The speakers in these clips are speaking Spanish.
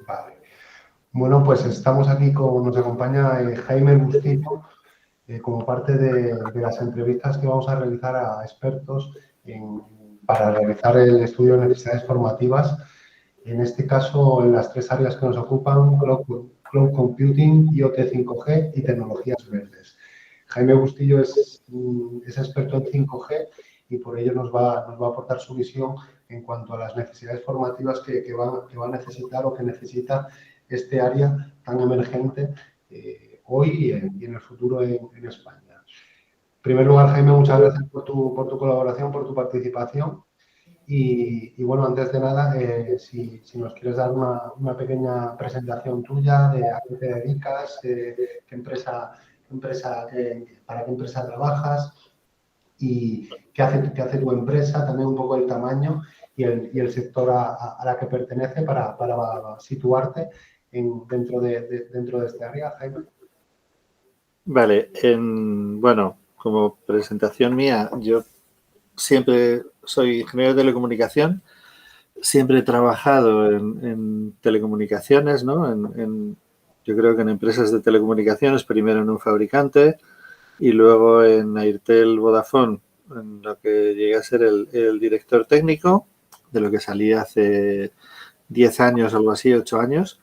Vale. Bueno, pues estamos aquí nos acompaña Jaime Bustillo como parte de las entrevistas que vamos a realizar a expertos para realizar el estudio de necesidades formativas. En este caso, en las tres áreas que nos ocupan, Cloud Computing, IoT 5G y tecnologías verdes. Jaime Bustillo es experto en 5G y por ello nos va a aportar su visión en cuanto a las necesidades formativas que va a necesitar o que necesita este área tan emergente hoy y en el futuro en España. En primer lugar, Jaime, muchas gracias por tu colaboración, por tu participación. Y bueno, antes de nada, si nos quieres dar una pequeña presentación tuya de a qué te dedicas, para qué empresa trabajas y qué hace tu empresa, también un poco el tamaño y el sector a la que pertenece para situarte dentro de este área, Jaime. Vale, bueno, como presentación mía, yo siempre soy ingeniero de telecomunicación, siempre he trabajado en telecomunicaciones, ¿no? Yo creo que en empresas de telecomunicaciones, primero en un fabricante y luego en Airtel Vodafone, en lo que llegué a ser el director técnico, de lo que salí hace 10 años, algo así, 8 años.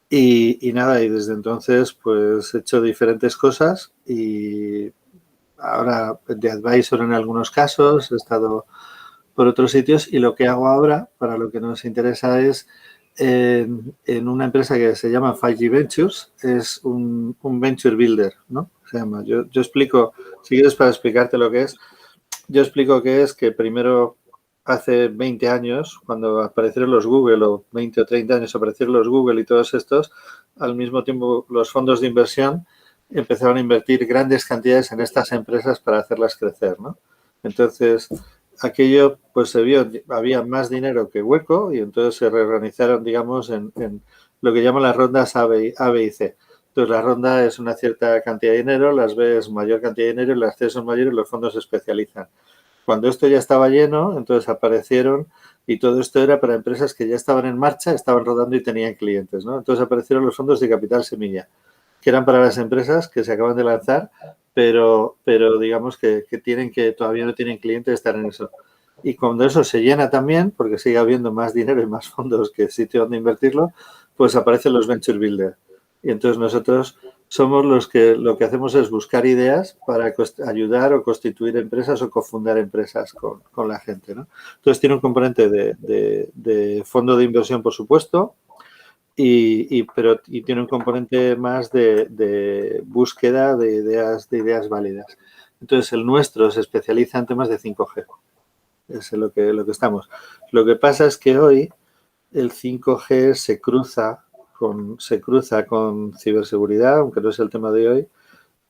Y nada, y desde entonces pues he hecho diferentes cosas y ahora de advisor en algunos casos, he estado por otros sitios y lo que hago ahora, para lo que nos interesa, es en una empresa que se llama 5G Ventures, es un venture builder, ¿no? Se llama. Yo explico, si quieres para explicarte lo que es, yo explico que es que primero hace 20 años, cuando aparecieron los Google, o 20 o 30 años aparecieron los Google y todos estos, al mismo tiempo los fondos de inversión empezaron a invertir grandes cantidades en estas empresas para hacerlas crecer, ¿no? Entonces, aquello pues se vio, había más dinero que hueco y entonces se reorganizaron, digamos, en lo que llaman las rondas A, B y C. Entonces, la ronda es una cierta cantidad de dinero, las B es mayor cantidad de dinero y las C son mayores y los fondos se especializan. Cuando esto ya estaba lleno, entonces aparecieron y todo esto era para empresas que ya estaban en marcha, estaban rodando y tenían clientes, ¿no? Entonces aparecieron los fondos de capital semilla, que eran para las empresas que se acaban de lanzar, pero digamos que todavía no tienen clientes, están en eso. Y cuando eso se llena también, porque sigue habiendo más dinero y más fondos que sitio donde invertirlo, pues aparecen los venture builders. Y entonces nosotros somos los que lo que hacemos es buscar ideas para ayudar o constituir empresas o cofundar empresas con la gente, ¿no? Entonces tiene un componente de fondo de inversión, por supuesto, y tiene un componente más de búsqueda de ideas válidas. Entonces el nuestro se especializa en temas de 5G. Es lo que estamos. Lo que pasa es que hoy el 5G se cruza con ciberseguridad, aunque no es el tema de hoy,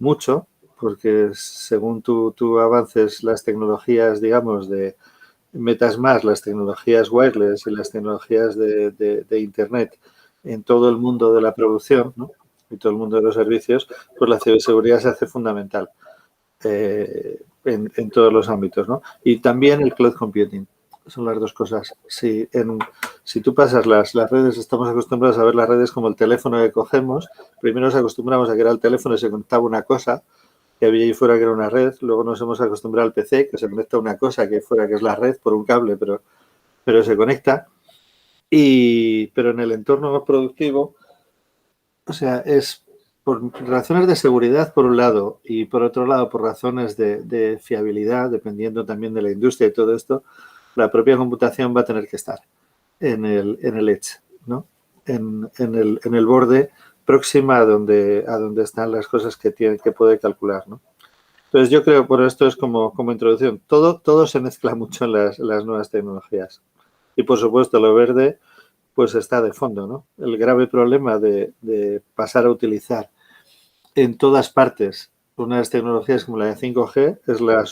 mucho, porque según tú avances las tecnologías, digamos, metas más las tecnologías wireless y las tecnologías de Internet en todo el mundo de la producción, ¿no? Y todo el mundo de los servicios, pues la ciberseguridad se hace fundamental en todos los ámbitos, ¿no? Y también el cloud computing. Son las dos cosas. Si tú pasas las redes, estamos acostumbrados a ver las redes como el teléfono que cogemos. Primero nos acostumbramos a que era el teléfono y se conectaba una cosa que había ahí fuera que era una red. Luego nos hemos acostumbrado al PC, que se conecta una cosa que fuera que es la red por un cable, pero se conecta. Pero en el entorno más productivo, o sea, es por razones de seguridad por un lado y por otro lado por razones de fiabilidad, dependiendo también de la industria y todo esto, la propia computación va a tener que estar en el edge, ¿no? En el borde próxima a donde están las cosas que puede calcular, ¿no? Entonces yo creo, por esto es como introducción, todo se mezcla mucho en las nuevas tecnologías. Y por supuesto lo verde pues está de fondo, ¿no? El grave problema de pasar a utilizar en todas partes unas tecnologías como la de 5G es la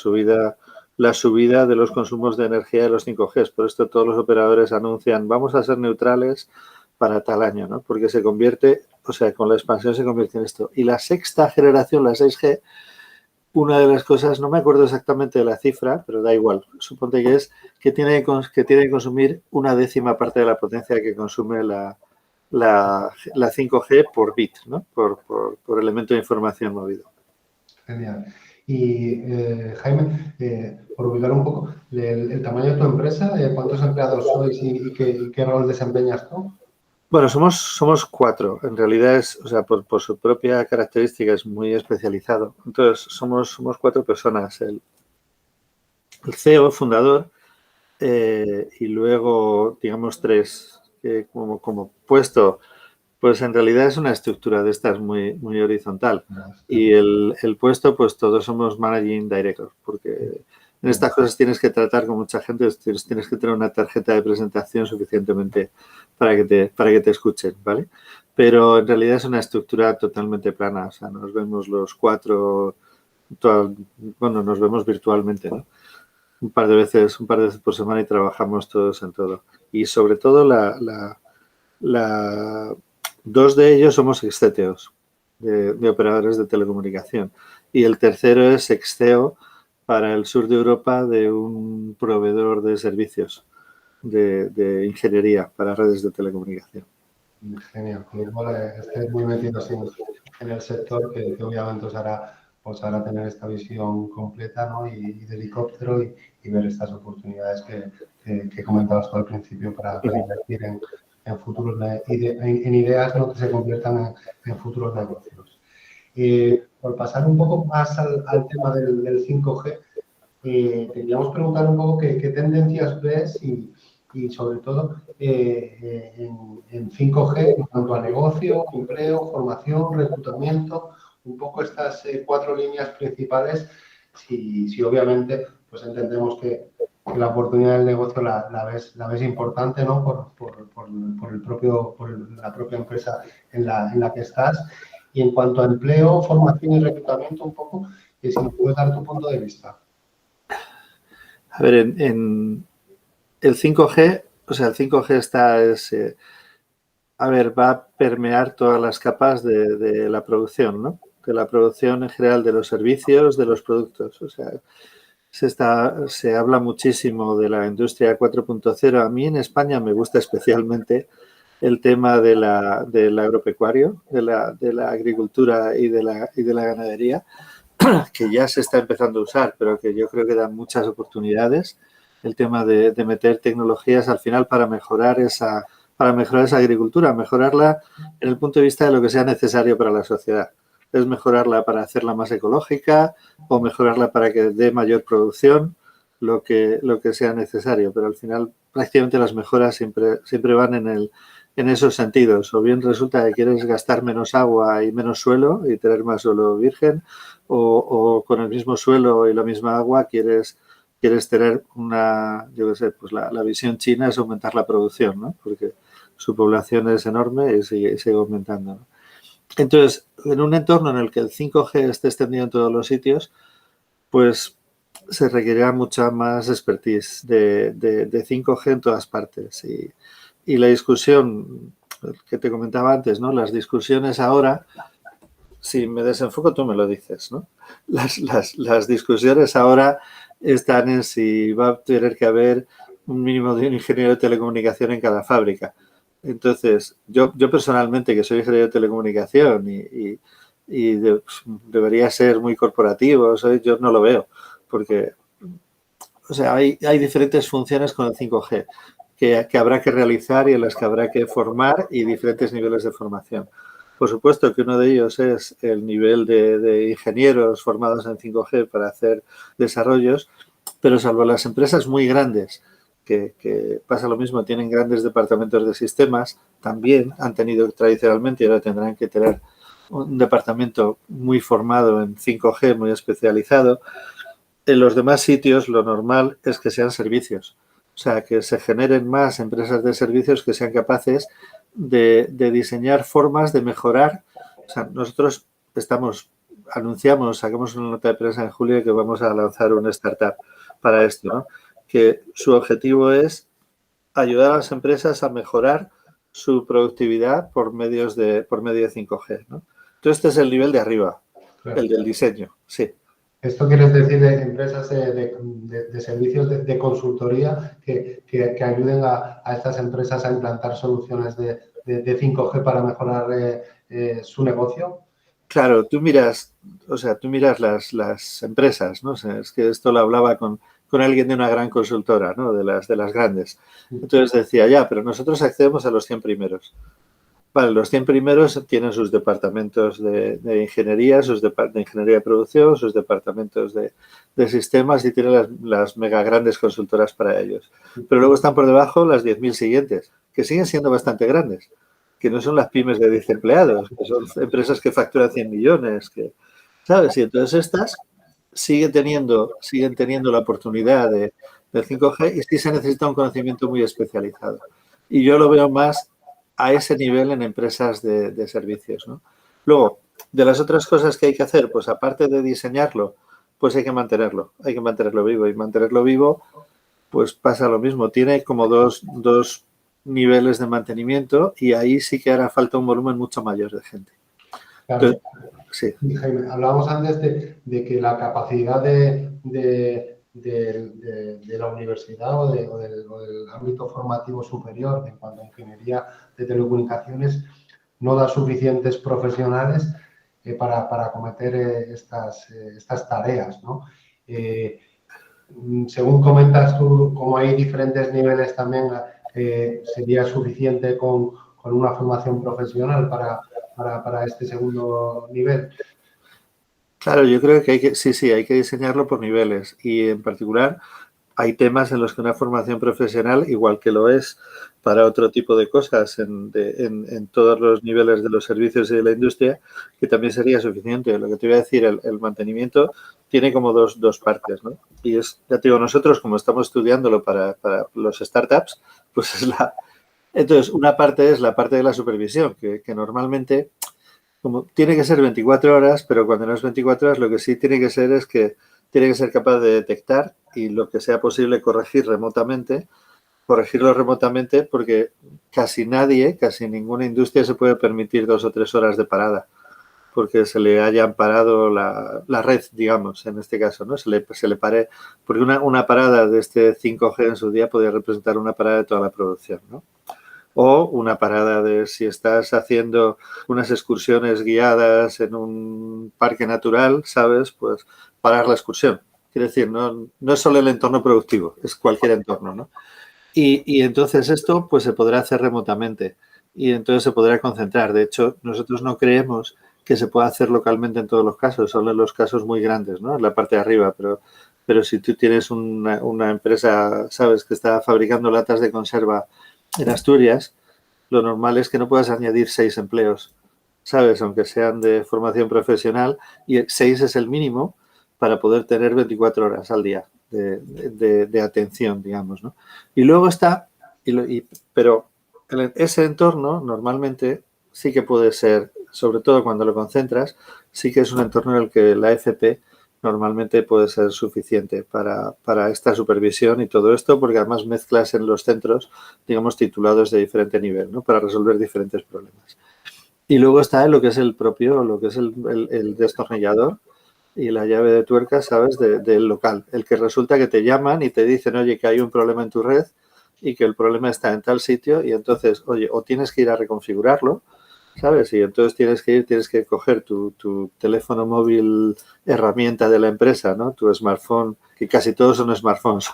subida de los consumos de energía de los 5G. Por esto todos los operadores anuncian vamos a ser neutrales para tal año, ¿no? Porque se convierte, o sea, con la expansión se convierte en esto. Y la sexta generación, la 6G, una de las cosas, no me acuerdo exactamente de la cifra, pero da igual, suponte que tiene que consumir una décima parte de la potencia que consume la la 5G por bit, ¿no? Por elemento de información movido. Genial. Y Jaime, por ubicar un poco, el tamaño de tu empresa, ¿cuántos empleados sois y qué rol desempeñas tú? Bueno, somos 4. En realidad o sea, por su propia característica es muy especializado. Entonces, somos 4 personas. El CEO, fundador, y luego, digamos, 3 que como puesto, pues en realidad es una estructura de estas muy horizontal. Y el puesto, pues todos somos managing directors, porque en estas cosas tienes que tratar con mucha gente, tienes que tener una tarjeta de presentación suficientemente para que te escuchen, ¿vale? Pero en realidad es una estructura totalmente plana, o sea, nos vemos los 4, nos vemos virtualmente, ¿no? Un par de veces por semana y trabajamos todos en todo. Y sobre todo 2 de ellos somos ex-CTOs de operadores de telecomunicación y el tercero es ex-CEO para el sur de Europa de un proveedor de servicios de ingeniería para redes de telecomunicación. Genial, con lo cual estáis muy metidos en el sector que obviamente os hará tener esta visión completa, ¿no? y de helicóptero y ver estas oportunidades que comentabas tú al principio para invertir en futuros en ideas, ¿no? que se conviertan en futuros negocios. Por pasar un poco más al tema del 5G, te queríamos preguntar un poco qué tendencias ves y sobre todo en 5G en cuanto a negocio, empleo, formación, reclutamiento, un poco estas 4 líneas principales, si obviamente pues entendemos que la oportunidad del negocio la ves importante, ¿no? por la propia empresa en la que estás. Y en cuanto a empleo, formación y reclutamiento, un poco, si nos puedes dar tu punto de vista. A ver, en el 5G, o sea, el 5G va a permear todas las capas de la producción, ¿no? De la producción en general de los servicios, de los productos. O sea, se habla muchísimo de la industria 4.0. A mí en España me gusta especialmente el tema del agropecuario, de la agricultura y de la ganadería, que ya se está empezando a usar, pero que yo creo que da muchas oportunidades. El tema de meter tecnologías al final para mejorar esa agricultura, mejorarla en el punto de vista de lo que sea necesario para la sociedad. Es mejorarla para hacerla más ecológica o mejorarla para que dé mayor producción, lo que sea necesario. Pero al final prácticamente las mejoras siempre van en esos sentidos. O bien resulta que quieres gastar menos agua y menos suelo y tener más suelo virgen, o con el mismo suelo y la misma agua quieres tener pues la visión china es aumentar la producción, ¿no? Porque su población es enorme y sigue aumentando, ¿no? Entonces, en un entorno en el que el 5G esté extendido en todos los sitios, pues se requerirá mucha más expertise de 5G en todas partes. Y la discusión que te comentaba antes, ¿no? Las discusiones ahora, si me desenfoco tú me lo dices, ¿no? Las discusiones ahora están en si va a tener que haber un mínimo de un ingeniero de telecomunicación en cada fábrica. Entonces, yo personalmente, que soy ingeniero de telecomunicación debería ser muy corporativo, yo no lo veo, porque o sea, hay diferentes funciones con el 5G que habrá que realizar y en las que habrá que formar y diferentes niveles de formación. Por supuesto que uno de ellos es el nivel de ingenieros formados en 5G para hacer desarrollos, pero salvo las empresas muy grandes, que pasa lo mismo, tienen grandes departamentos de sistemas, también han tenido tradicionalmente y ahora tendrán que tener un departamento muy formado en 5G, muy especializado. En los demás sitios lo normal es que sean servicios, o sea, que se generen más empresas de servicios que sean capaces de diseñar formas de mejorar. O sea, nosotros sacamos una nota de prensa en julio que vamos a lanzar una startup para esto, ¿no? Que su objetivo es ayudar a las empresas a mejorar su productividad por medio de 5G, ¿no? Entonces, este es el nivel de arriba, claro. El del diseño, sí. ¿Esto quieres decir de empresas de servicios de consultoría que ayuden a estas empresas a implantar soluciones de de 5G para mejorar su negocio? Claro, tú miras, o sea, tú miras las empresas, ¿no? O sea, es que esto lo hablaba con alguien de una gran consultora, ¿no? De las grandes. Entonces decía, ya, pero nosotros accedemos a los 100 primeros. Vale, los 100 primeros tienen sus departamentos de ingeniería, de ingeniería de producción, sus departamentos de sistemas y tienen las mega grandes consultoras para ellos. Pero luego están por debajo las 10.000 siguientes, que siguen siendo bastante grandes, que no son las pymes de 10 empleados, que son empresas que facturan 100 millones, ¿sabes? Y entonces estas siguen teniendo la oportunidad del 5G y sí se necesita un conocimiento muy especializado. Y yo lo veo más a ese nivel en empresas de servicios, ¿no? Luego, de las otras cosas que hay que hacer, pues aparte de diseñarlo, pues hay que mantenerlo vivo. Y mantenerlo vivo, pues pasa lo mismo. Tiene como dos niveles de mantenimiento y ahí sí que hará falta un volumen mucho mayor de gente. Claro. Entonces, sí. Y Jaime, hablábamos antes de que la capacidad de la universidad o del ámbito formativo superior en cuanto a ingeniería de telecomunicaciones no da suficientes profesionales para acometer estas tareas, ¿no? Según comentas tú, como hay diferentes niveles también, ¿sería suficiente con una formación profesional para este segundo nivel? Claro, yo creo que sí, hay que diseñarlo por niveles y en particular hay temas en los que una formación profesional, igual que lo es para otro tipo de cosas en todos los niveles de los servicios y de la industria, que también sería suficiente. Lo que te iba a decir, el mantenimiento tiene como dos partes, ¿no? Y ya te digo, nosotros como estamos estudiándolo para los startups, pues entonces una parte es la parte de la supervisión, que normalmente como tiene que ser 24 horas, pero cuando no es 24 horas, lo que sí tiene que ser es que tiene que ser capaz de detectar y lo que sea posible corregirlo remotamente, porque casi nadie, casi ninguna industria se puede permitir 2 o 3 horas de parada, porque se le hayan parado la red, digamos, en este caso, ¿no? Se le pare, porque una parada de este 5G en su día podría representar una parada de toda la producción, ¿no? O una parada de si estás haciendo unas excursiones guiadas en un parque natural, ¿sabes? Pues parar la excursión. Quiere decir, no es solo el entorno productivo, es cualquier entorno, ¿no? Y entonces esto pues se podrá hacer remotamente y entonces se podrá concentrar. De hecho, nosotros no creemos que se pueda hacer localmente en todos los casos, solo en los casos muy grandes, ¿no? En la parte de arriba, pero si tú tienes una empresa, ¿sabes? Que está fabricando latas de conserva en Asturias, lo normal es que no puedas añadir 6 empleos, ¿sabes? Aunque sean de formación profesional, y 6 es el mínimo para poder tener 24 horas al día de atención, digamos, ¿no? Y luego está, pero ese entorno normalmente sí que puede ser, sobre todo cuando lo concentras, sí que es un entorno en el que la FP normalmente puede ser suficiente para esta supervisión y todo esto, porque además mezclas en los centros, digamos, titulados de diferente nivel, ¿no? Para resolver diferentes problemas. Y luego está lo que es el destornillador y la llave de tuerca, ¿sabes? Del local. El que resulta que te llaman y te dicen, oye, que hay un problema en tu red y que el problema está en tal sitio y entonces, oye, o tienes que ir a reconfigurarlo, ¿sabes? Y entonces tienes que coger tu teléfono móvil herramienta de la empresa, ¿no? Tu smartphone, que casi todos son smartphones,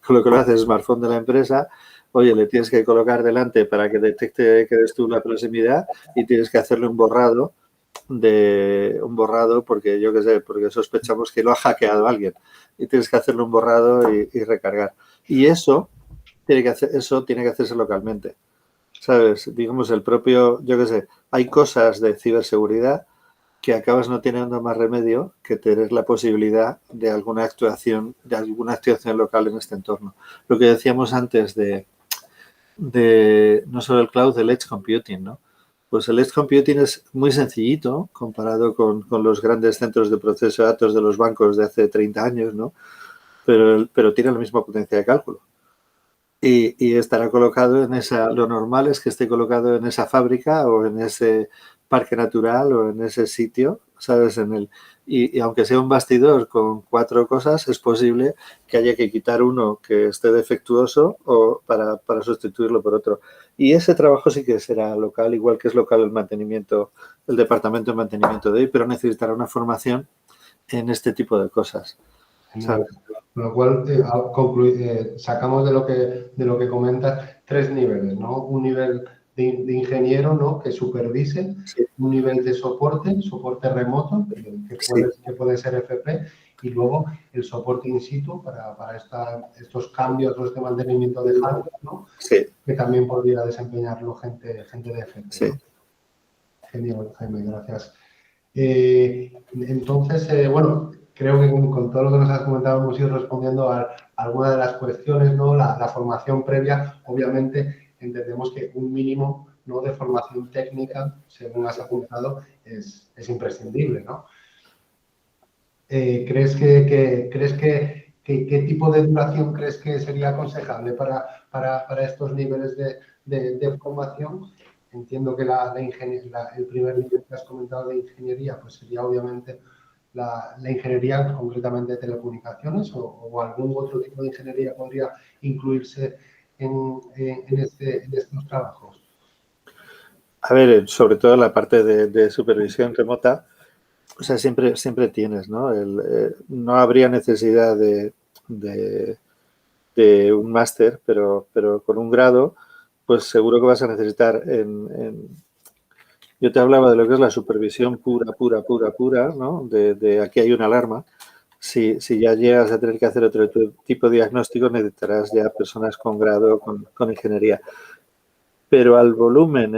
con lo que lo haces smartphone de la empresa, oye, le tienes que colocar delante para que detecte que eres tú la proximidad y tienes que hacerle un borrado porque yo qué sé, porque sospechamos que lo ha hackeado alguien y tienes que hacerle un borrado y recargar. Y eso tiene que hacerse localmente. ¿Sabes? Digamos, yo qué sé, hay cosas de ciberseguridad que acabas no teniendo más remedio que tener la posibilidad de alguna actuación local en este entorno. Lo que decíamos antes de no solo el cloud, del edge computing, ¿no? Pues el edge computing es muy sencillito comparado con los grandes centros de proceso de datos de los bancos de hace 30 años, ¿no? Pero tiene la misma potencia de cálculo. Y estará colocado lo normal es que esté colocado en esa fábrica o en ese parque natural o en ese sitio ¿sabes? Y aunque sea un bastidor con 4 cosas, es posible que haya que quitar uno que esté defectuoso o para sustituirlo por otro. Y ese trabajo sí que será local, igual que es local el mantenimiento, el departamento de mantenimiento de hoy, pero necesitará una formación en este tipo de cosas, Genial. ¿sabes? Con lo cual, sacamos de lo que comentas 3 niveles, ¿no? Un nivel de ingeniero, ¿no? Que supervise, Sí, un nivel de soporte remoto, sí, que puede ser FP, y luego el soporte in situ para estos cambios o este mantenimiento de hardware, ¿no? sí, Que también podría desempeñarlo gente de FP, sí. ¿no? Genial, Jaime, gracias. Entonces, bueno, creo que con todo lo que nos has comentado hemos ido respondiendo a algunas de las cuestiones, ¿no? La formación previa, obviamente, entendemos que un mínimo, ¿no? De formación técnica, según has apuntado, es imprescindible, ¿no? ¿Qué tipo de duración crees que sería aconsejable para estos niveles de formación? Entiendo que el primer nivel que has comentado de ingeniería, pues sería obviamente la ingeniería concretamente de telecomunicaciones o algún otro tipo de ingeniería podría incluirse en estos trabajos. A ver, sobre todo la parte de supervisión remota, o sea, siempre tienes, ¿no? No habría necesidad de, de un máster, pero con un grado, pues seguro que vas a necesitar yo te hablaba de lo que es la supervisión pura, ¿no? De aquí hay una alarma. Si ya llegas a tener que hacer otro tipo de diagnóstico, necesitarás ya personas con grado, con ingeniería. Pero en el volumen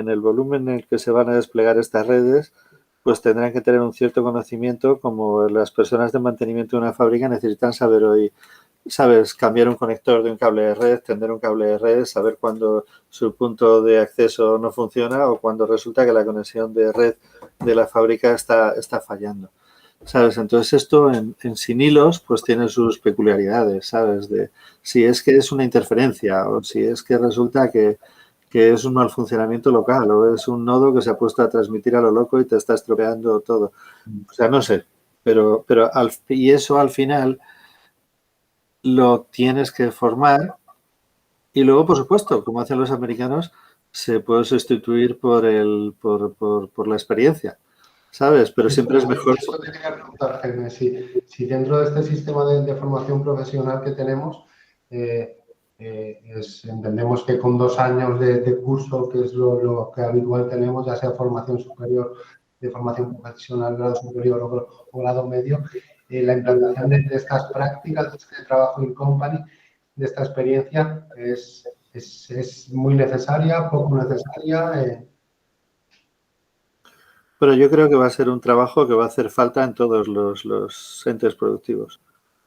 en el que se van a desplegar estas redes, pues tendrán que tener un cierto conocimiento, como las personas de mantenimiento de una fábrica necesitan saber hoy, sabes, cambiar un conector de un cable de red, tender un cable de red, saber cuándo su punto de acceso no funciona o cuando resulta que la conexión de red de la fábrica está fallando. ¿Sabes? Entonces esto en sin hilos pues tiene sus peculiaridades, ¿sabes? De si es que es una interferencia o si es que resulta que es un mal funcionamiento local o es un nodo que se ha puesto a transmitir a lo loco y te está estropeando todo. O sea, no sé, y eso al final lo tienes que formar y luego, por supuesto, como hacen los americanos, se puede sustituir por la experiencia, ¿sabes? Pero siempre es mejor. Eso te quería preguntar, Jaime, si dentro de este sistema de formación profesional que tenemos, entendemos que con 2 años de curso, que es lo que habitual tenemos, ya sea formación superior, de formación profesional, grado superior o grado medio, la implantación de estas prácticas, de este trabajo in company, de esta experiencia, es muy necesaria, poco necesaria. Pero yo creo que va a ser un trabajo que va a hacer falta en todos los entes productivos.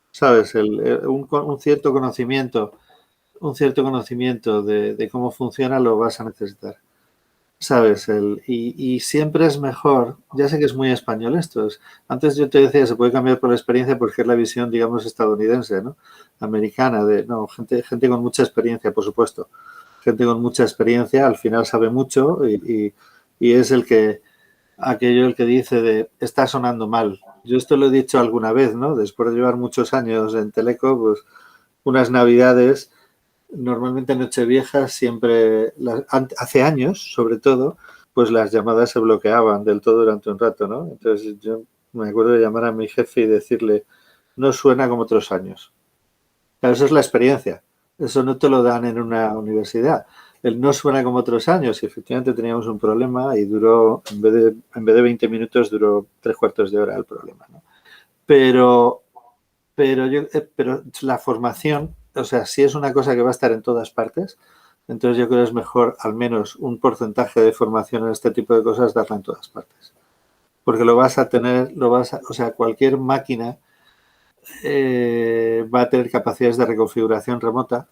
¿Sabes? Un cierto conocimiento de cómo funciona lo vas a necesitar. ¿Sabes? Y siempre es mejor, ya sé que es muy español esto, antes yo te decía, se puede cambiar por la experiencia porque es la visión, digamos, estadounidense, ¿no? Americana, no, gente con mucha experiencia, por supuesto. Gente con mucha experiencia al final sabe mucho y es el que dice está sonando mal. Yo esto lo he dicho alguna vez, ¿no? Después de llevar muchos años en Teleco, pues unas navidades, normalmente Nochevieja siempre, hace años sobre todo, pues las llamadas se bloqueaban del todo durante un rato, ¿no? Entonces yo me acuerdo de llamar a mi jefe y decirle, no suena como otros años. Claro, eso es la experiencia. Eso no te lo dan en una universidad. El no suena como otros años y efectivamente teníamos un problema y duró, en vez de 20 minutos, duró 3/4 de hora el problema, ¿no? Pero, pero la formación, o sea, si es una cosa que va a estar en todas partes, entonces yo creo que es mejor al menos un porcentaje de formación en este tipo de cosas darla en todas partes. Porque lo vas a tener, o sea, cualquier máquina va a tener capacidades de reconfiguración remota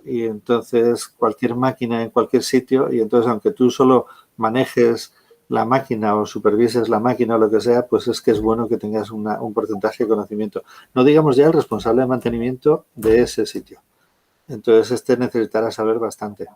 y entonces cualquier máquina en cualquier sitio y entonces aunque tú solo manejes la máquina o supervises la máquina o lo que sea, pues es que es bueno que tengas un porcentaje de conocimiento. No digamos ya el responsable de mantenimiento de ese sitio. Entonces este necesitará saber bastante.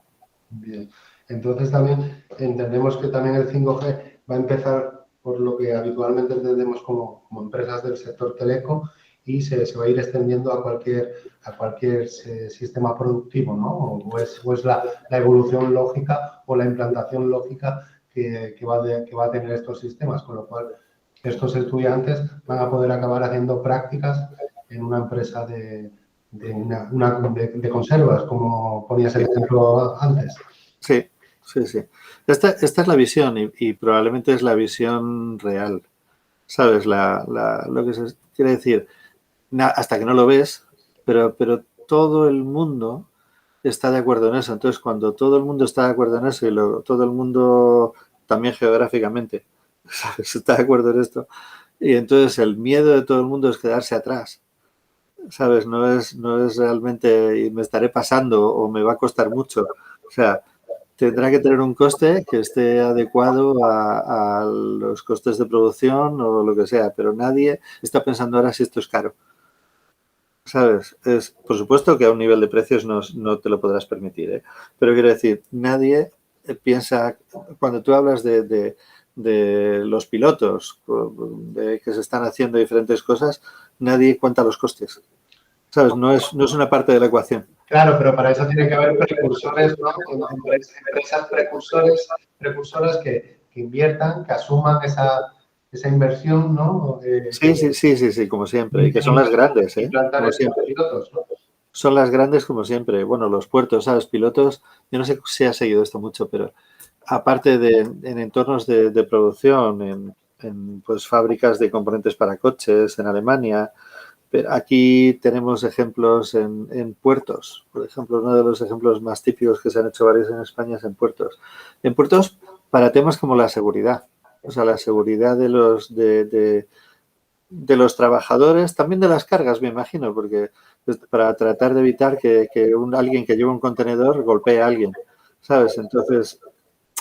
Bien. Entonces también entendemos que también el 5G va a empezar por lo que habitualmente entendemos como empresas del sector teleco y se va a ir extendiendo a cualquier sistema productivo, ¿no? O es la evolución lógica o la implantación lógica que va a tener estos sistemas, con lo cual estos estudiantes van a poder acabar haciendo prácticas en una empresa de conservas, como ponías el ejemplo antes. Sí, sí, sí. Esta es la visión y probablemente es la visión real. ¿Sabes? Lo que se quiere decir, hasta que no lo ves, pero todo el mundo está de acuerdo en eso. Entonces, cuando todo el mundo está de acuerdo en eso y todo el mundo, también geográficamente, ¿sabes? Está de acuerdo en esto, y entonces el miedo de todo el mundo es quedarse atrás. ¿Sabes? No es realmente y me estaré pasando o me va a costar mucho. O sea, tendrá que tener un coste que esté adecuado a los costes de producción o lo que sea, pero nadie está pensando ahora si esto es caro. ¿Sabes? Por supuesto que a un nivel de precios no te lo podrás permitir, ¿eh? Pero quiero decir, nadie piensa, cuando tú hablas de los pilotos, de que se están haciendo diferentes cosas, nadie cuenta los costes. ¿Sabes? No es una parte de la ecuación. Claro, pero para eso tiene que haber precursores, ¿no? Empresas precursoras que inviertan, que asuman esa inversión, ¿no? Sí, como siempre. Y que son las grandes, ¿eh? Implantar Como estos siempre. pilotos, ¿no? Son las grandes como siempre. Bueno, los puertos, ¿sabes? Pilotos, yo no sé si ha seguido esto mucho, pero aparte en entornos de producción, en pues fábricas de componentes para coches en Alemania, pero aquí tenemos ejemplos en puertos. Por ejemplo, uno de los ejemplos más típicos que se han hecho varios en España es en puertos. En puertos para temas como la seguridad. O sea, la seguridad de los trabajadores, también de las cargas, me imagino, porque para tratar de evitar que alguien que lleva un contenedor golpee a alguien, ¿sabes? Entonces,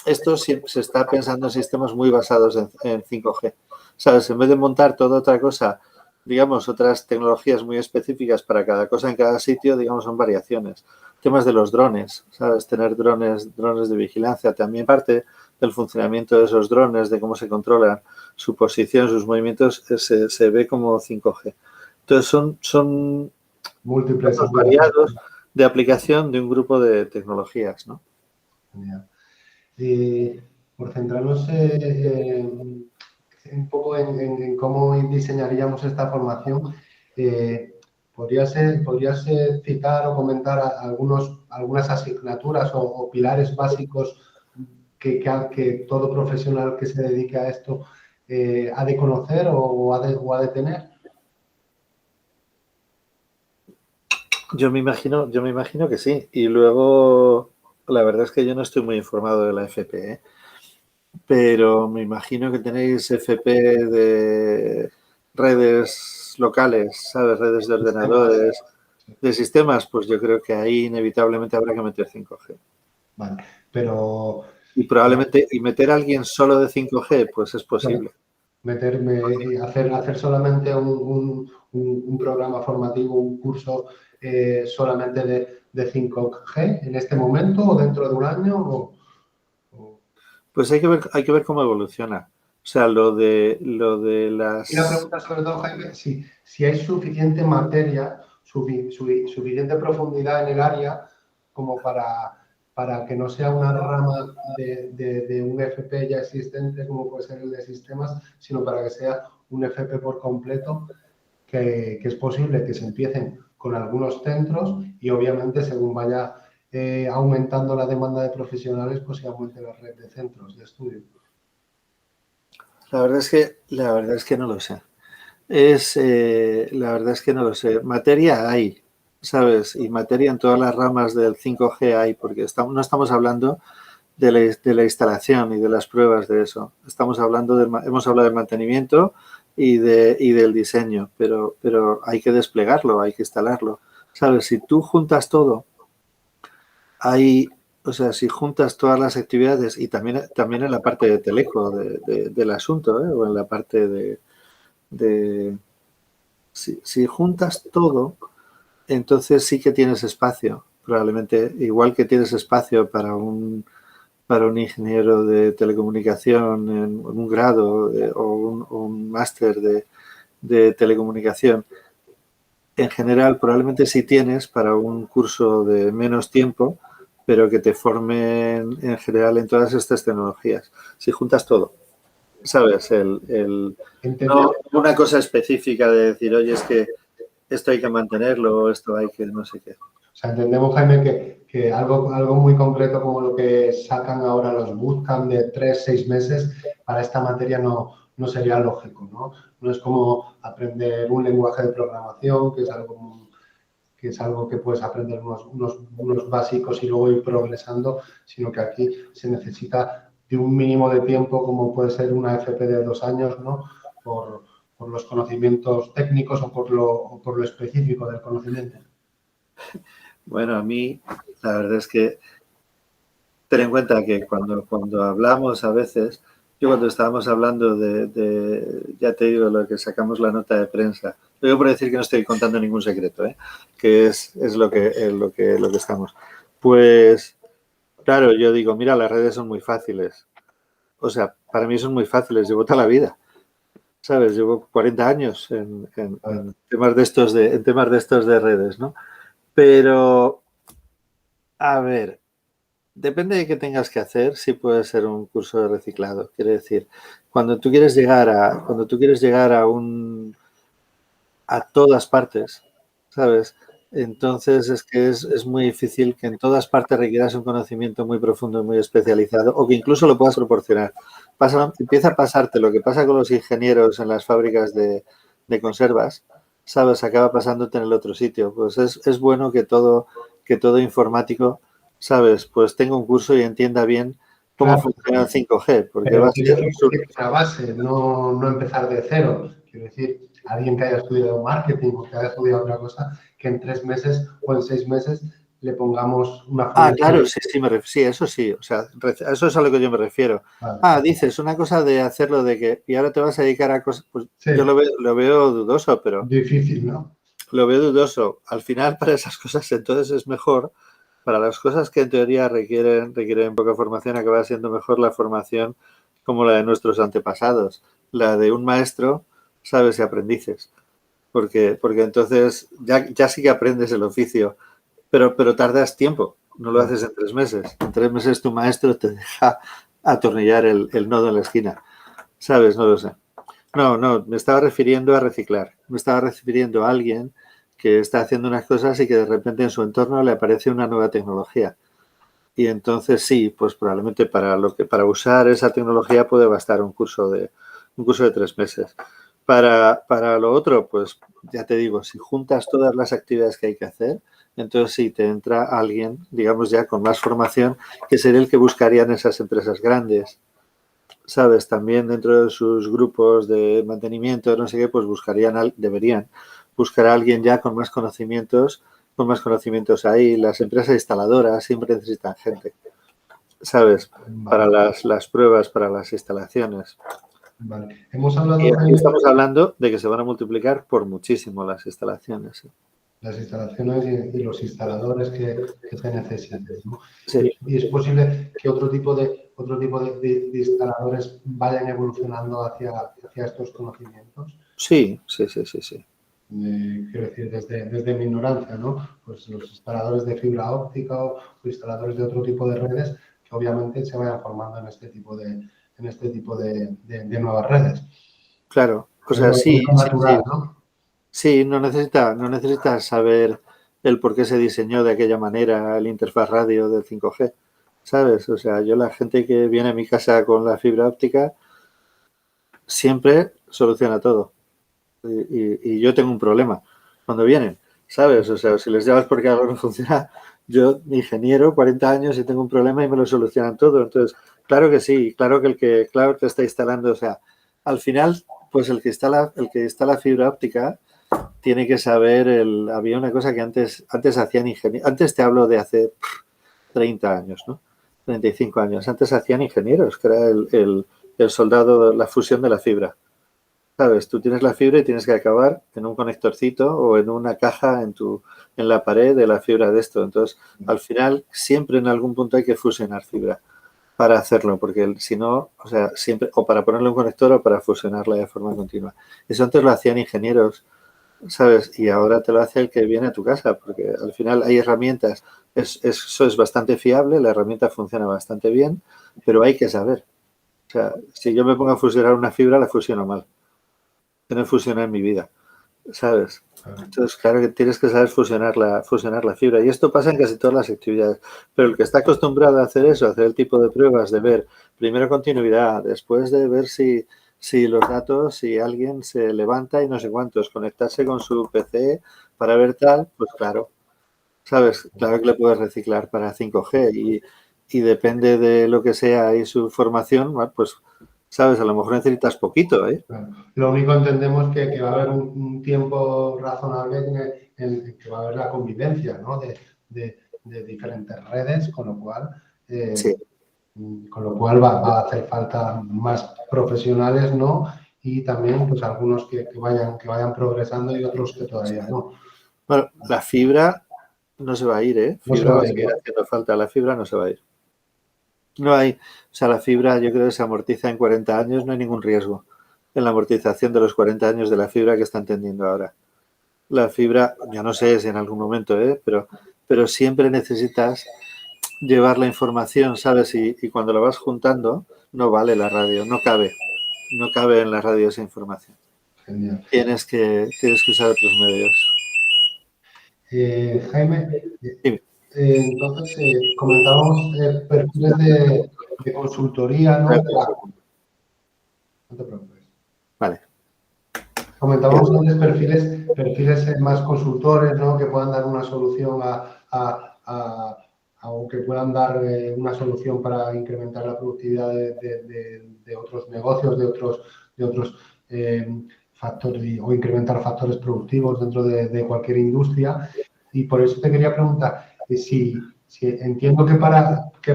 esto se está pensando en sistemas muy basados en 5G, ¿sabes? En vez de montar toda otra cosa, digamos, otras tecnologías muy específicas para cada cosa en cada sitio, digamos, son variaciones. Temas de los drones, ¿sabes? Tener drones de vigilancia, también parte del funcionamiento de esos drones, de cómo se controlan su posición, sus movimientos, se ve como 5G. Entonces, son Múltiples variados de aplicación de un grupo de tecnologías, ¿no? Por centrarnos un poco en cómo diseñaríamos esta formación, ¿podrías citar o comentar algunas asignaturas o pilares básicos que todo profesional que se dedique a esto ha de conocer o ha de tener? Yo me imagino que sí. Y luego, la verdad es que yo no estoy muy informado de la FP, ¿eh? Pero me imagino que tenéis FP de redes locales, ¿sabes? Redes de ordenadores, de sistemas, pues yo creo que ahí inevitablemente habrá que meter 5G. Vale, pero Y probablemente, y meter a alguien solo de 5G, pues es posible. hacer solamente un programa formativo, un curso solamente de 5G en este momento o dentro de un año. Pues hay que ver cómo evoluciona. O sea, lo de Y la las... pregunta sobre todo, Jaime, si hay suficiente materia, suficiente profundidad en el área como para que no sea una rama de un FP ya existente, como puede ser el de sistemas, sino para que sea un FP por completo, que es posible que se empiecen con algunos centros y obviamente según vaya aumentando la demanda de profesionales, pues se aumente la red de centros de estudio. La verdad es que no lo sé. La verdad es que no lo sé. Materia hay, ¿sabes? Y materia en todas las ramas del 5G hay, porque no estamos hablando de la instalación y de las pruebas de eso. Hemos hablado del mantenimiento y del diseño, pero hay que desplegarlo, hay que instalarlo. ¿Sabes? Si tú juntas todo, o sea, si juntas todas las actividades y también en la parte de teleco del asunto, ¿eh? O en la parte de si juntas todo, entonces sí que tienes espacio, probablemente, igual que tienes espacio para un ingeniero de telecomunicación en un grado o un máster de telecomunicación. En general, probablemente sí tienes para un curso de menos tiempo, pero que te formen en general en todas estas tecnologías. Si juntas todo, ¿sabes? Entendemos, No una cosa específica de decir, oye, es que esto hay que mantenerlo, esto hay que no sé qué. o sea, entendemos, Jaime, que algo muy concreto como lo que sacan ahora los bootcamp de 3, 6 meses para esta materia no sería lógico, ¿no? No es como aprender un lenguaje de programación, que es algo que puedes aprender unos básicos y luego ir progresando, sino que aquí se necesita de un mínimo de tiempo, como puede ser una FP de 2 años, ¿no? Por los conocimientos técnicos o por lo específico del conocimiento. Bueno, a mí la verdad es que ten en cuenta que cuando hablamos a veces, yo cuando estábamos hablando ya te digo, lo que sacamos la nota de prensa, lo digo por decir que no estoy contando ningún secreto, ¿eh? Que es lo que estamos. Pues, claro, yo digo, mira, las redes son muy fáciles. O sea, para mí son muy fáciles, llevo toda la vida, ¿sabes? Llevo 40 años en temas de estos de redes, ¿no? Pero, a ver, depende de qué tengas que hacer, sí puede ser un curso de reciclado. Quiere decir, cuando tú quieres llegar a todas partes, ¿sabes? Entonces es que es muy difícil que en todas partes requieras un conocimiento muy profundo y muy especializado o que incluso lo puedas proporcionar. Empieza a pasarte lo que pasa con los ingenieros en las fábricas de conservas, ¿sabes? Acaba pasándote en el otro sitio. Pues es bueno que todo informático, ¿sabes? Pues tenga un curso y entienda bien cómo Claro, funciona el 5G, porque va pero a ser tiene absurdo. que ser una base, no empezar de cero. Quiero decir, alguien que haya estudiado marketing o que haya estudiado otra cosa, que en 3 meses o en 6 meses le pongamos una Ah, fluidez. claro, sí, sí, eso sí, o sea, a eso es a lo que yo me refiero. Vale. Ah, dices, una cosa de hacerlo de que, y ahora te vas a dedicar a cosas, pues Sí, yo lo veo dudoso, pero difícil, ¿no? lo veo dudoso. Al final, para esas cosas, entonces es mejor, para las cosas que en teoría requieren poca formación, acaba siendo mejor la formación como la de nuestros antepasados, la de un maestro, sabes, y aprendices, porque entonces ya sí que aprendes el oficio, pero tardas tiempo, no lo haces en 3 meses. En 3 meses tu maestro te deja atornillar el nodo en la esquina, ¿sabes? No lo sé. No, me estaba refiriendo a reciclar. Me estaba refiriendo a alguien que está haciendo unas cosas y que de repente en su entorno le aparece una nueva tecnología. Y entonces sí, pues probablemente para usar esa tecnología puede bastar un curso de 3 meses. Para lo otro, pues ya te digo, si juntas todas las actividades que hay que hacer, entonces sí te entra alguien, digamos ya con más formación, que sería el que buscarían esas empresas grandes. ¿Sabes? También dentro de sus grupos de mantenimiento, no sé qué, pues deberían buscar a alguien ya con más conocimientos ahí. Las empresas instaladoras siempre necesitan gente, ¿sabes? Para Vale, las pruebas, para las instalaciones. vale. Hemos Y hablado, aquí Jaime, estamos hablando de que se van a multiplicar por muchísimo las instalaciones. las instalaciones y los instaladores que se necesiten, ¿no? Sí, Y es posible que otro tipo de instaladores vayan evolucionando hacia estos conocimientos. sí, sí, sí, sí, sí. Quiero decir, desde mi ignorancia, ¿no? Pues los instaladores de fibra óptica o instaladores de otro tipo de redes que obviamente se vayan formando en este tipo de nuevas redes. Claro. O sea, Algo, sí, algo sí, natural, sí. ¿no? Sí, no necesitas saber el por qué se diseñó de aquella manera el interfaz radio del 5G, ¿sabes? O sea, yo la gente que viene a mi casa con la fibra óptica siempre soluciona todo. Y yo tengo un problema cuando vienen, ¿sabes? O sea, si les llamas porque algo no funciona, yo, ingeniero, 40 años y tengo un problema y me lo solucionan todo. Entonces, claro que sí, claro que claro que está instalando, o sea, al final, pues el que instala fibra óptica tiene que saber había una cosa que antes hacían ingenieros, antes te hablo de hace 30 años, ¿no? 35 años. Antes hacían ingenieros, que era el soldado, la fusión de la fibra. ¿Sabes? Tú tienes la fibra y tienes que acabar en un conectorcito o en una caja en la pared de la fibra de esto. Entonces, al final, siempre en algún punto hay que fusionar fibra para hacerlo, porque si no, o sea, siempre, o para ponerle un conector o para fusionarla de forma continua. Eso antes lo hacían ingenieros, ¿sabes? Y ahora te lo hace el que viene a tu casa, porque al final hay herramientas, eso es bastante fiable, la herramienta funciona bastante bien, pero hay que saber. O sea, si yo me pongo a fusionar una fibra, la fusiono mal. Yo no fusiono en mi vida, ¿sabes? Entonces, claro que tienes que saber fusionar la fibra. Y esto pasa en casi todas las actividades. Pero el que está acostumbrado a hacer eso, a hacer el tipo de pruebas, de ver primero continuidad, después de ver si los datos, si alguien se levanta y no sé cuántos, conectarse con su PC para ver tal, pues claro, ¿sabes? Claro que le puedes reciclar para 5G y depende de lo que sea y su formación, pues, ¿sabes? A lo mejor necesitas poquito, ¿eh? Claro. Lo único entendemos que va a haber un tiempo razonable en el que va a haber la convivencia, ¿no? de diferentes redes, Sí. con lo cual va a hacer falta más profesionales, ¿no? Y también pues algunos que vayan progresando y otros que todavía no. Bueno, la fibra no se va a ir, ¿eh? No se Fibra va va a a ir, seguir ¿no? haciendo falta. La fibra no se va a ir. No hay, o sea, la fibra yo creo que se amortiza en 40 años, no hay ningún riesgo en la amortización de los 40 años de la fibra que están teniendo ahora. La fibra, ya no sé si en algún momento, pero siempre necesitas llevar la información, ¿sabes? Y cuando la vas juntando, no vale la radio, no cabe en la radio esa información. Genial. Tienes que usar otros medios. Jaime, Dime. entonces comentábamos perfiles de consultoría, ¿no? No te preocupes. Vale. Comentábamos antes perfiles más consultores, ¿no? Que puedan dar una solución o que puedan dar una solución para incrementar la productividad de otros negocios, de otros factores o incrementar factores productivos dentro de cualquier industria. Y por eso te quería preguntar si entiendo que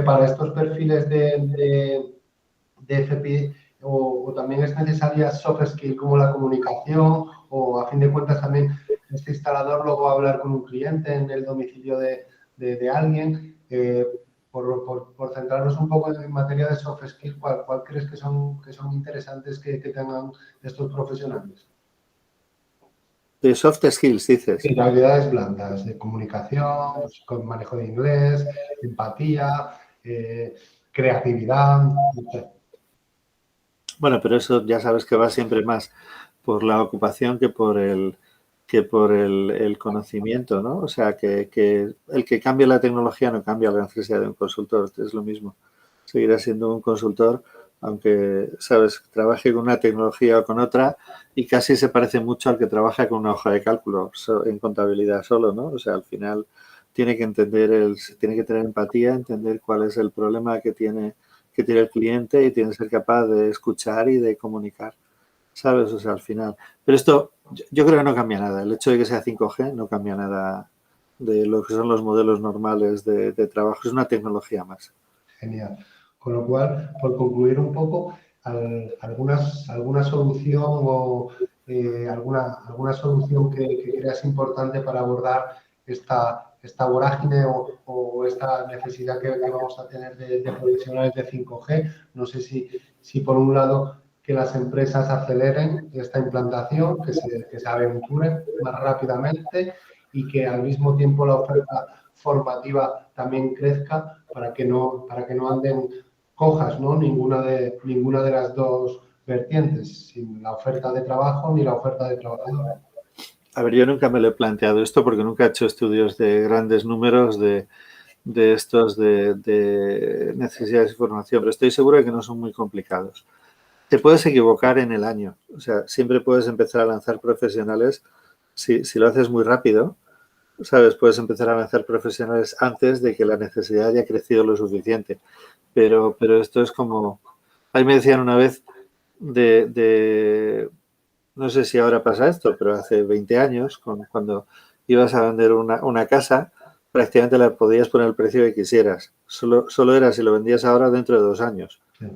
para estos perfiles de FP o también es necesaria soft skill como la comunicación o a fin de cuentas también este instalador luego va a hablar con un cliente en el domicilio de alguien. Por centrarnos un poco en materia de soft skill, ¿cuál crees que son interesantes que tengan estos profesionales? De soft skills, dices. Sí, habilidades blandas de comunicación, pues, con manejo de inglés, empatía, creatividad, no sé. Bueno, pero eso ya sabes que va siempre más por la ocupación que por el conocimiento, ¿no? O sea, que el que cambia la tecnología no cambia la necesidad de un consultor, es lo mismo. Seguirá siendo un consultor, aunque, sabes, trabaje con una tecnología o con otra y casi se parece mucho al que trabaja con una hoja de cálculo en contabilidad solo, ¿no? O sea, al final tiene que tiene que tener empatía, entender cuál es el problema que tiene el cliente y tiene que ser capaz de escuchar y de comunicar, ¿sabes? O sea, al final. Pero esto yo creo que no cambia nada. El hecho de que sea 5G no cambia nada de lo que son los modelos normales de trabajo. Es una tecnología más. Genial. Con lo cual, por concluir un poco, alguna solución o alguna solución que creas importante para abordar esta vorágine o esta necesidad que vamos a tener de profesionales de 5G. No sé si por un lado que las empresas aceleren esta implantación, que se aventuren más rápidamente y que al mismo tiempo la oferta formativa también crezca para que no anden cojas, ¿no? Ninguna de las dos vertientes, sin la oferta de trabajo ni la oferta de trabajadores. A ver, yo nunca me lo he planteado esto porque nunca he hecho estudios de grandes números de estos de necesidades de formación, pero estoy seguro de que no son muy complicados. Te puedes equivocar en el año, o sea, siempre puedes empezar a lanzar profesionales si lo haces muy rápido, ¿sabes? Puedes empezar a lanzar profesionales antes de que la necesidad haya crecido lo suficiente. Pero esto es como... Ahí me decían una vez no sé si ahora pasa esto, pero hace 20 años, cuando ibas a vender una casa, prácticamente la podías poner el precio que quisieras. Solo era si lo vendías ahora dentro de 2 años. Sí.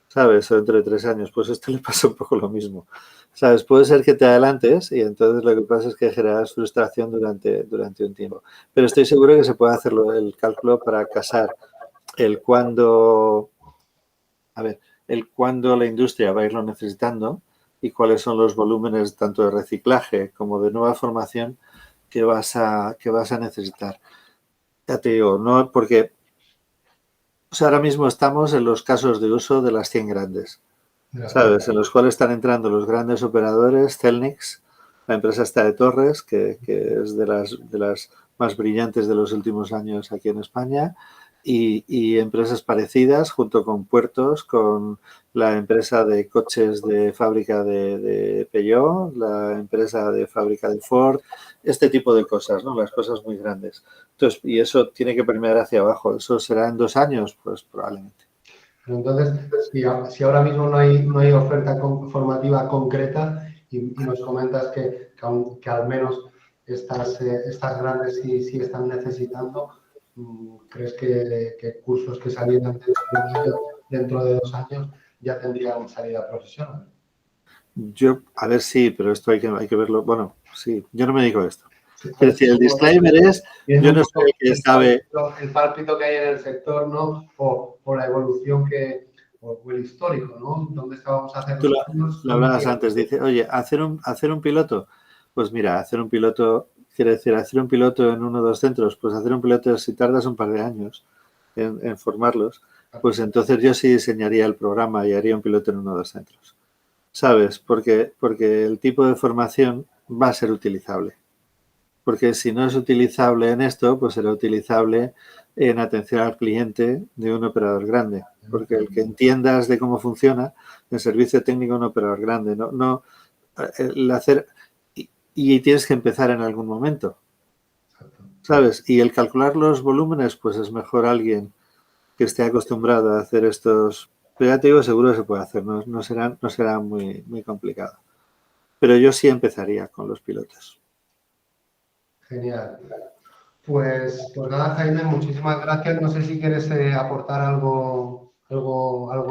¿Sabes? O dentro de 3 años. Pues esto le pasa un poco lo mismo. ¿Sabes? Puede ser que te adelantes y entonces lo que pasa es que generas frustración durante un tiempo. Pero estoy seguro que se puede hacer el cálculo para casar el cuándo a ver, el cuándo la industria va a irlo necesitando y cuáles son los volúmenes tanto de reciclaje como de nueva formación que vas a necesitar. Ya te digo, no porque o sea, ahora mismo estamos en los casos de uso de las 100 grandes, ¿sabes? En los cuales están entrando los grandes operadores, Cellnex, la empresa esta de Torres, que es de las más brillantes de los últimos años aquí en España, y empresas parecidas, junto con Puertos, con la empresa de coches de fábrica de Peugeot, la empresa de fábrica de Ford, este tipo de cosas, ¿no? Las cosas muy grandes. Entonces, y eso tiene que permear hacia abajo. ¿Eso será en 2 años? Pues probablemente. Pero entonces, si ahora mismo no hay oferta formativa concreta y nos comentas que al menos estas grandes sí están necesitando, ¿crees que cursos que salieran dentro de 2 años ya tendrían salida profesional? Yo, a ver, sí, pero esto hay que verlo. Bueno, sí, yo no me dedico a esto. Sí, Es decir, el disclaimer es, viendo yo un no soy poco el que sabe. el pálpito que hay en el sector, ¿no? O la evolución o el histórico, ¿no? ¿Dónde estábamos hace Tú 2 años? lo hablabas antes, dice, oye, hacer un piloto. Pues mira, hacer un piloto, quiere decir, hacer un piloto en 1 o 2 centros, pues hacer un piloto si tardas un par de años en formarlos, pues entonces yo sí diseñaría el programa y haría un piloto en 1 o 2 centros. ¿Sabes? Porque el tipo de formación va a ser utilizable. Porque si no es utilizable en esto, pues será utilizable en atención al cliente de un operador grande. Porque el que entiendas de cómo funciona el servicio técnico de un operador grande, no el hacer y tienes que empezar en algún momento, ¿sabes? Y el calcular los volúmenes, pues es mejor alguien que esté acostumbrado a hacer estos. Pero ya te digo, seguro que se puede hacer, no será muy complicado. Pero yo sí empezaría con los pilotos. Genial. Pues nada, Jaime, muchísimas gracias. No sé si quieres aportar algo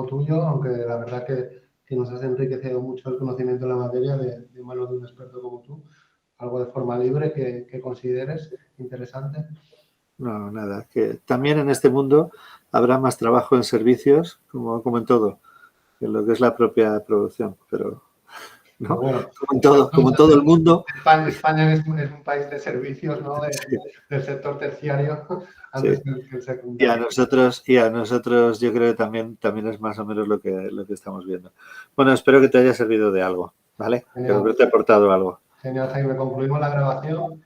tuyo, aunque la verdad que nos has enriquecido mucho el conocimiento de la materia de manos de un experto como tú. Algo de forma libre que consideres interesante. No, nada, que también en este mundo habrá más trabajo en servicios, como en todo, en lo que es la propia producción, pero Pero no, bueno, como en todo el mundo. España es un país de servicios, ¿no? Del sector terciario Sí. antes que el Y a secundario. nosotros yo creo que también es más o menos lo que estamos viendo. Bueno, espero que te haya servido de algo, ¿vale? Que Genial, haberte aportado algo. genial, Jaime. Concluimos la grabación.